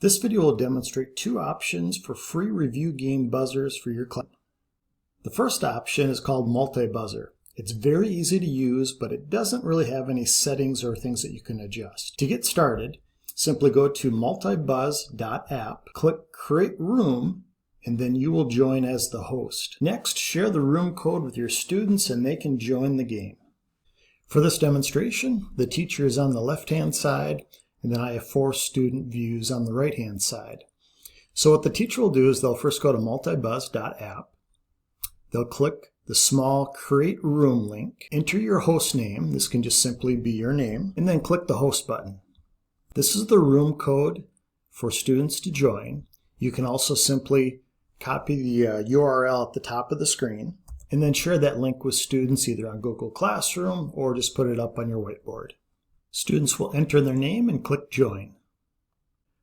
This video will demonstrate two options for free review game buzzers for your class. The first option is called multi-buzzer. It's very easy to use, but it doesn't really have any settings or things that you can adjust. To get started, simply go to multibuzz.app, click Create Room, and then you will join as the host. Next, share the room code with your students and they can join the game. For this demonstration, the teacher is on the left-hand side, and then I have 4 student views on the right-hand side. So what the teacher will do is they'll first go to multibuzz.app. They'll click the small Create Room link, enter your host name, this can just simply be your name, and then click the host button. This is the room code for students to join. You can also simply copy the URL at the top of the screen and then share that link with students either on Google Classroom or just put it up on your whiteboard. Students will enter their name and click Join.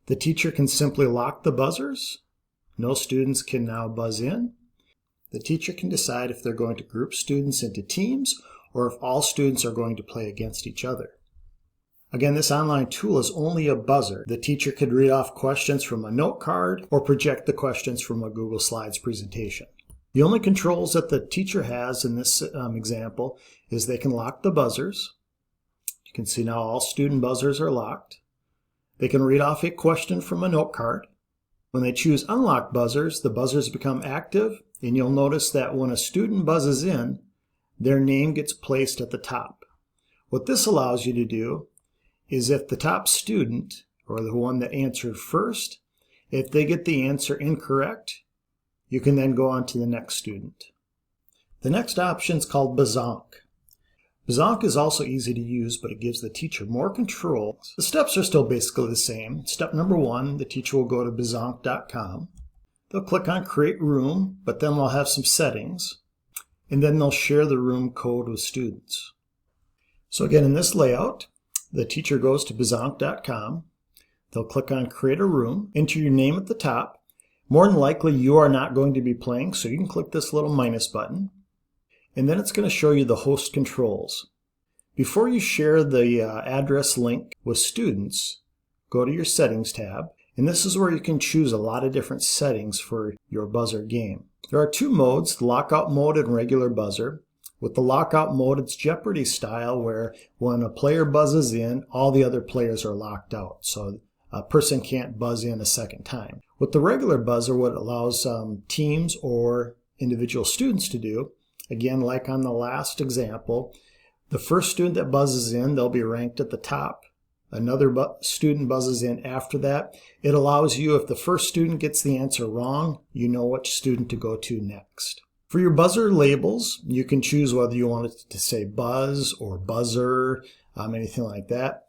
The teacher can simply lock the buzzers. No students can now buzz in. The teacher can decide if they're going to group students into teams or if all students are going to play against each other. Again, this online tool is only a buzzer. The teacher could read off questions from a note card or project the questions from a Google Slides presentation. The only controls that the teacher has in this example is they can lock the buzzers. You can see now all student buzzers are locked. They can read off a question from a note card. When they choose unlock buzzers, the buzzers become active, and you'll notice that when a student buzzes in, their name gets placed at the top. What this allows you to do is if the top student, or the one that answered first, if they get the answer incorrect, you can then go on to the next student. The next option is called Bazonk. Bazonk is also easy to use, but it gives the teacher more control. The steps are still basically the same. Step number 1, the teacher will go to bazonk.com. They'll click on Create Room, but then they'll have some settings, and then they'll share the room code with students. So again, in this layout, the teacher goes to bazonk.com. They'll click on Create a Room, enter your name at the top. More than likely, you are not going to be playing, so you can click this little minus button. And then it's going to show you the host controls. Before you share the address link with students, go to your Settings tab, and this is where you can choose a lot of different settings for your buzzer game. There are 2 modes, the lockout mode and regular buzzer. With the lockout mode, it's Jeopardy style, where when a player buzzes in, all the other players are locked out, so a person can't buzz in a second time. With the regular buzzer, what it allows teams or individual students to do, again, like on the last example, the first student that buzzes in, they'll be ranked at the top. Another student buzzes in after that. It allows you, if the first student gets the answer wrong, you know which student to go to next. For your buzzer labels, you can choose whether you want it to say buzz or buzzer, anything like that.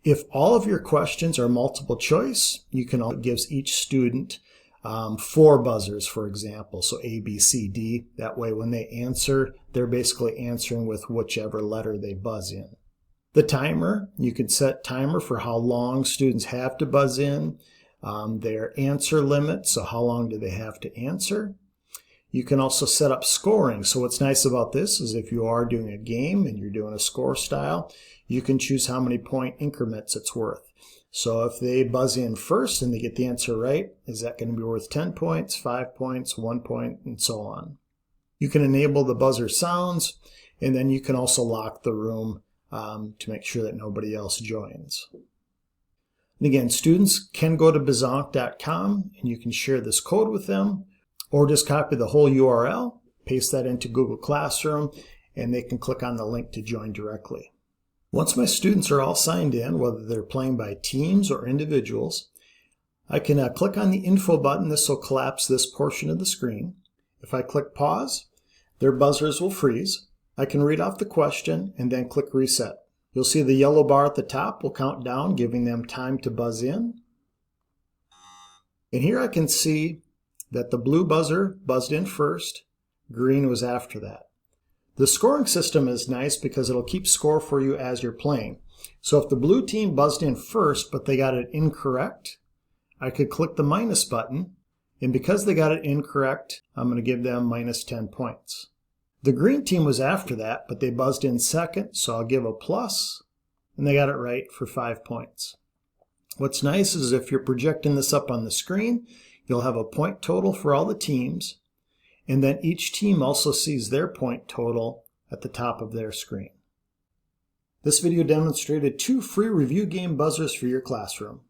If all of your questions are multiple choice, you can also give each student 4 buzzers, for example, so A, B, C, D. That way when they answer, they're basically answering with whichever letter they buzz in. The timer, you can set timer for how long students have to buzz in, their answer limit, so how long do they have to answer. You can also set up scoring. So what's nice about this is if you are doing a game and you're doing a score style, you can choose how many point increments it's worth. So if they buzz in first and they get the answer right, is that going to be worth 10 points, 5 points, 1 point, and so on. You can enable the buzzer sounds, and then you can also lock the room to make sure that nobody else joins. And again, students can go to bazonk.com and you can share this code with them, or just copy the whole URL, paste that into Google Classroom, and they can click on the link to join directly. Once my students are all signed in, whether they're playing by teams or individuals, I can click on the info button. This will collapse this portion of the screen. If I click pause, their buzzers will freeze. I can read off the question and then click reset. You'll see the yellow bar at the top will count down, giving them time to buzz in. And here I can see that the blue buzzer buzzed in first, green was after that. The scoring system is nice because it'll keep score for you as you're playing. So if the blue team buzzed in first but they got it incorrect, I could click the minus button, and because they got it incorrect, I'm going to give them minus 10 points. The green team was after that, but they buzzed in second, so I'll give a plus, and they got it right for 5 points. What's nice is if you're projecting this up on the screen, you'll have a point total for all the teams, and then each team also sees their point total at the top of their screen. This video demonstrated 2 free review game buzzers for your classroom.